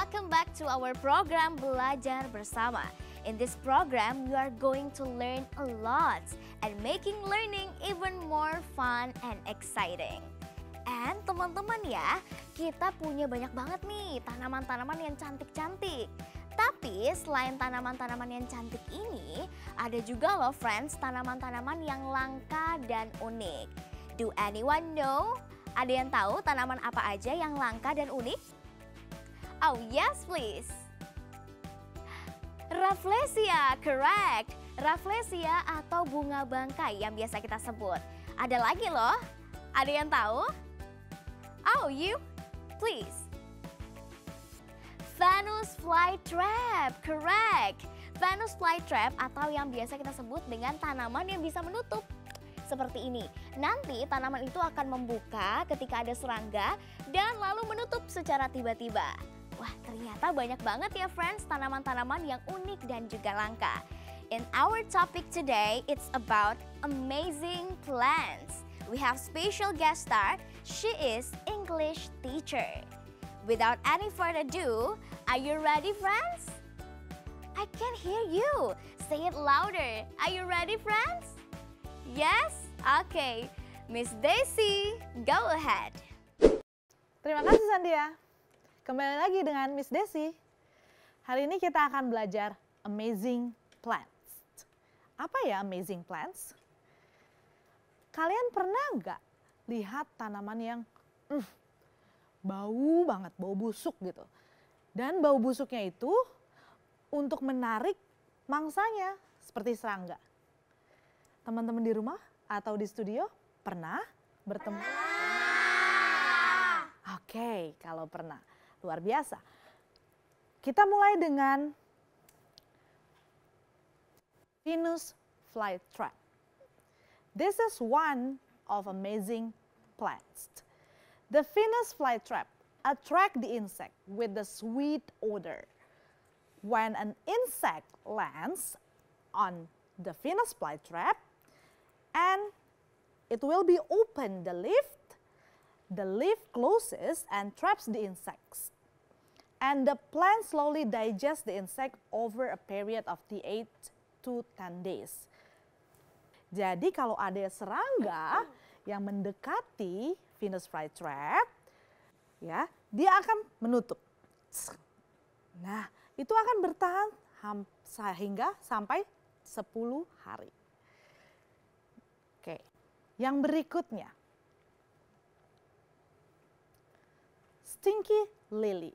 welcome back to our program Belajar Bersama. In this program, you are going to learn a lot and making learning even more fun and exciting. And teman-teman ya, kita punya banyak banget nih tanaman-tanaman yang cantik-cantik. Tapi selain tanaman-tanaman yang cantik ini, ada juga loh friends tanaman-tanaman yang langka dan unik. Do anyone know? Ada yang tahu tanaman apa aja yang langka dan unik? Oh yes please. Rafflesia, correct. Rafflesia atau bunga bangkai yang biasa kita sebut. Ada lagi loh. Ada yang tahu? Oh, you? Please. Venus flytrap, correct. Venus flytrap atau yang biasa kita sebut dengan tanaman yang bisa menutup. Seperti ini. Nanti tanaman itu akan membuka ketika ada serangga dan lalu menutup secara tiba-tiba. Wah, ternyata banyak banget ya friends tanaman-tanaman yang unik dan juga langka. In our topic today, it's about amazing plants. We have special guest star, she is English teacher. Without any further ado, are you ready friends? I can hear you. Say it louder. Are you ready friends? Yes? Okay. Miss Daisy, go ahead. Terima kasih Sandia. Kembali lagi dengan Miss Desi. Hari ini kita akan belajar amazing plants. Apa ya amazing plants? Kalian pernah nggak lihat tanaman yang bau banget, bau busuk gitu. Dan bau busuknya itu untuk menarik mangsanya seperti serangga. Teman-teman di rumah atau di studio pernah bertemu? Oke, kalau pernah. Luar biasa. Kita mulai dengan Venus flytrap. This is one of amazing plants. The Venus flytrap attract the insect with the sweet odor. When an insect lands on the Venus flytrap and it will be open the leaf closes and traps the insects. And the plant slowly digests the insect over a period of 8 to 10 days. Jadi kalau ada serangga yang mendekati Venus flytrap, ya, dia akan menutup. Nah, itu akan bertahan hingga sampai 10 hari. Oke, yang berikutnya. Stinky lily.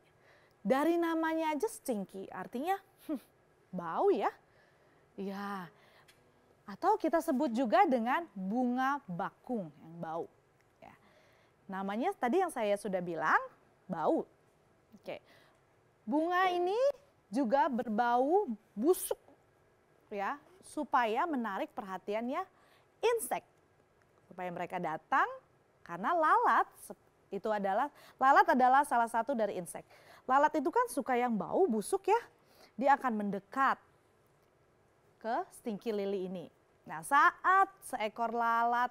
Dari namanya aja stinky, artinya bau ya. Ya. Atau kita sebut juga dengan bunga bakung yang bau. Ya. Namanya tadi yang saya sudah bilang, bau. Oke. Bunga ini juga berbau busuk ya, supaya menarik perhatiannya insek. Supaya mereka datang karena lalat adalah salah satu dari insek. Lalat itu kan suka yang bau busuk ya. Dia akan mendekat ke stinky lily ini. Nah, saat seekor lalat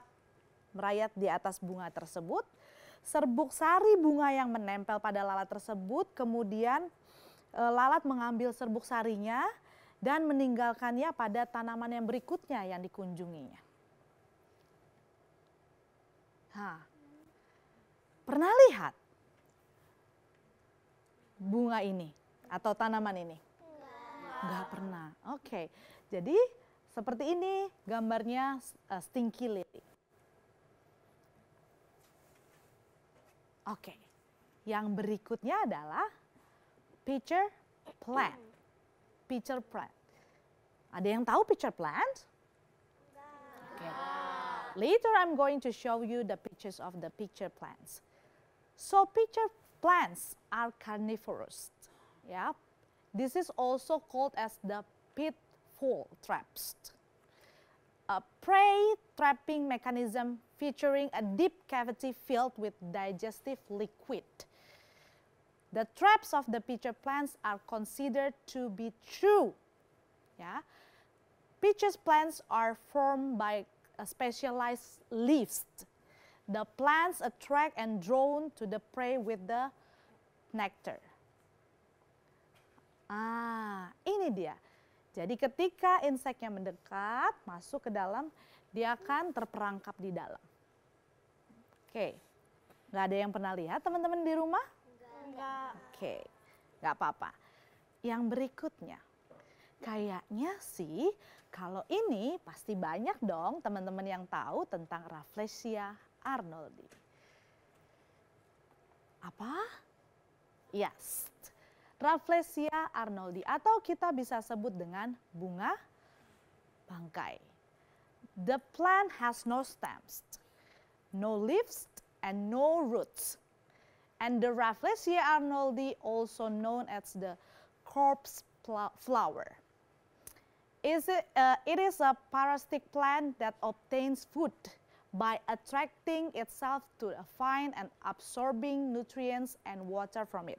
merayap di atas bunga tersebut, serbuk sari bunga yang menempel pada lalat tersebut, kemudian lalat mengambil serbuk sarinya dan meninggalkannya pada tanaman yang berikutnya yang dikunjunginya. Pernah lihat bunga ini atau tanaman ini? Enggak pernah. Oke, jadi seperti ini gambarnya stinky lily. Oke, yang berikutnya adalah pitcher plant. Pitcher plant. Ada yang tahu pitcher plant? Okay. Later I'm going to show you the pictures of the pitcher plants. So pitcher plants are carnivorous. Yeah. This is also called as the pitfall traps. A prey trapping mechanism featuring a deep cavity filled with digestive liquid. The traps of the pitcher plants are considered to be true. Yeah. Pitcher plants are formed by specialized leaves. The plants attract and drawn to the prey with the nectar. Ini dia. Jadi ketika inseknya mendekat, masuk ke dalam, dia akan terperangkap di dalam. Oke, nggak ada yang pernah lihat teman-teman di rumah? Enggak. Oke, nggak apa-apa. Yang berikutnya, kayaknya sih kalau ini pasti banyak dong teman-teman yang tahu tentang Rafflesia arnoldi. Apa? Yes, Rafflesia arnoldi atau kita bisa sebut dengan bunga bangkai. The plant has no stems, no leaves, and no roots. And the Rafflesia arnoldi, also known as the corpse flower. It is a parasitic plant that obtains food by attracting itself to find and absorbing nutrients and water from it.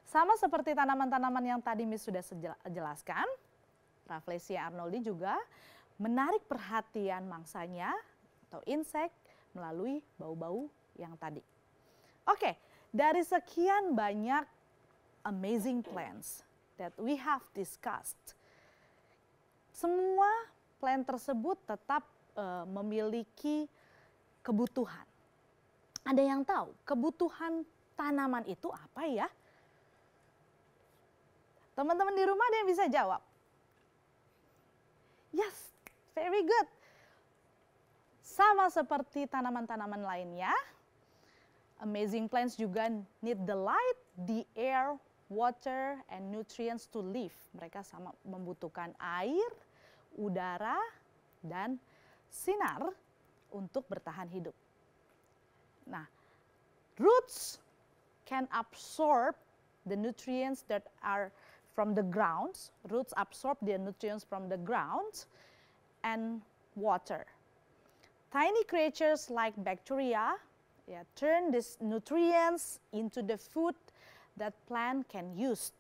Sama seperti tanaman-tanaman yang tadi Miss sudah jelaskan, Rafflesia arnoldi juga menarik perhatian mangsanya atau insek melalui bau-bau yang tadi. Oke, dari sekian banyak amazing plants that we have discussed, semua plant tersebut tetap memiliki kebutuhan. Ada yang tahu kebutuhan tanaman itu apa ya? Teman-teman di rumah ada yang bisa jawab? Yes, very good. Sama seperti tanaman-tanaman lainnya, amazing plants juga need the light, the air, water, and nutrients to live. Mereka sama membutuhkan air, udara, dan sinar untuk bertahan hidup. Nah, roots can absorb the nutrients that are from the ground. Roots absorb the nutrients from the ground and water. Tiny creatures like bacteria turn these nutrients into the food that plant can use.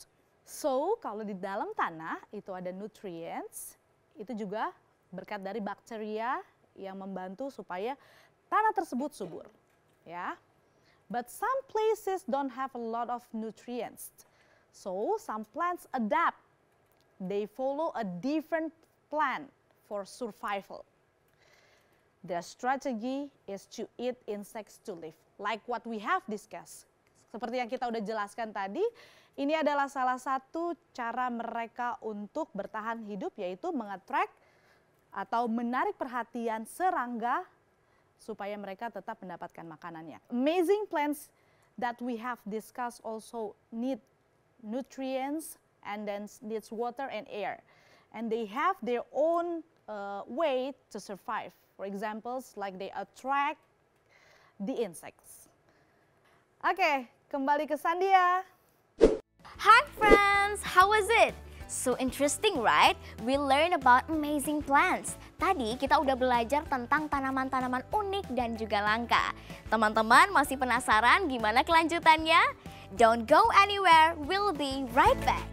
So, kalau di dalam tanah itu ada nutrients, itu juga berkat dari bakteria yang membantu supaya tanah tersebut subur. Ya. But some places don't have a lot of nutrients. So, some plants adapt. They follow a different plan for survival. Their strategy is to eat insects to live, like what we have discussed. Seperti yang kita udah jelaskan tadi, ini adalah salah satu cara mereka untuk bertahan hidup, yaitu mengattract atau menarik perhatian serangga supaya mereka tetap mendapatkan makanannya. Amazing plants that we have discussed also need nutrients and then needs water and air. And they have their own way to survive. For example, like they attract the insects. Oke, kembali ke Sandia. Hi friends, how was it? So interesting, right? We learn about amazing plants. Tadi kita udah belajar tentang tanaman-tanaman unik dan juga langka. Teman-teman masih penasaran gimana kelanjutannya? Don't go anywhere, we'll be right back.